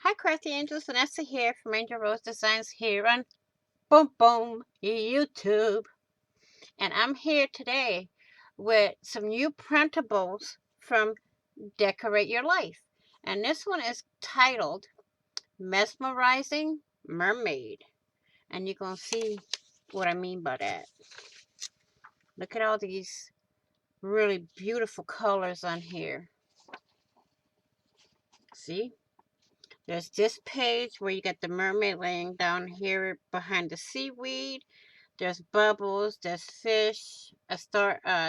Hi, Crafty Angels. Vanessa here from Angel Rose Designs here on Boom Boom YouTube. And I'm here today with some new printables from Decorate Your Life. And this one is titled Mesmerizing Mermaid. And you're going to see what I mean by that. Look at all these really beautiful colors on here. See? There's this page where you got the mermaid laying down here behind the seaweed. There's bubbles, there's fish,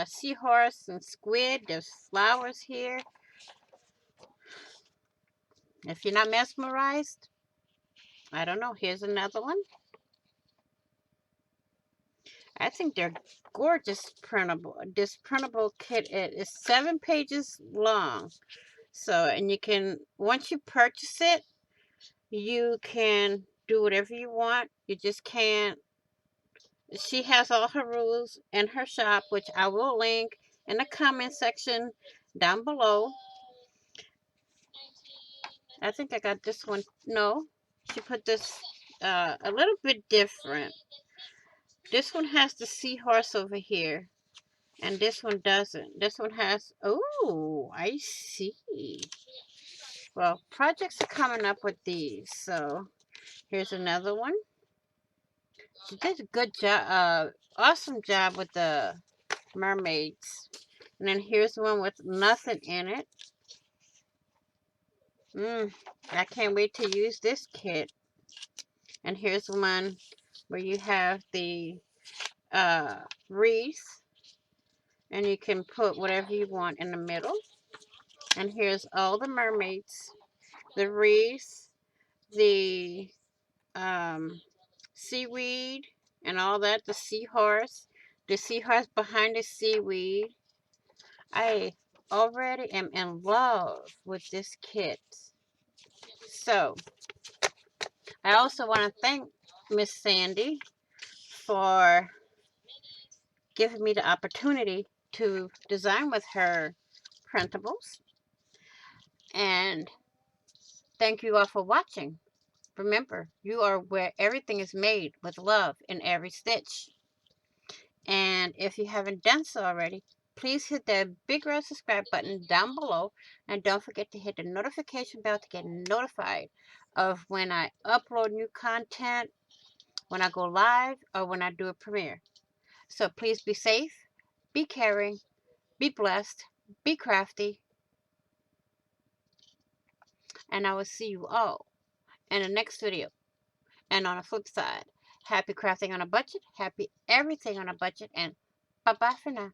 seahorse and squid. There's flowers here. If you're not mesmerized, I don't know. Here's another one. I think they're gorgeous printable. This printable kit is 7 pages long. So, and you can, once you purchase it, you can do whatever you want. You just can't. She has all her rules in her shop, which I will link in the comment section down below. I think I got this one. No, she put this a little bit different. This one has the seahorse over here, and this one doesn't. This one has, oh, I see. Well, projects are coming up with these, so here's another one. She did a good job, awesome job with the mermaids. And then here's one with nothing in it. I can't wait to use this kit. And here's one where you have the wreath, and you can put whatever you want in the middle. And here's all the mermaids, the wreath, the seaweed, and all that, the seahorse behind the seaweed. I already am in love with this kit. So, I also want to thank Miss Sandy for giving me the opportunity to design with her printables. And thank you all for watching. Remember, you are where everything is made with love in every stitch. And if you haven't done so already, please hit that big red subscribe button down below. And don't forget to hit the notification bell to get notified of when I upload new content, when I go live, or when I do a premiere. So please be safe, be caring, be blessed, be crafty, and I will see you all in the next video. And on the flip side, happy crafting on a budget, happy everything on a budget, and bye-bye for now.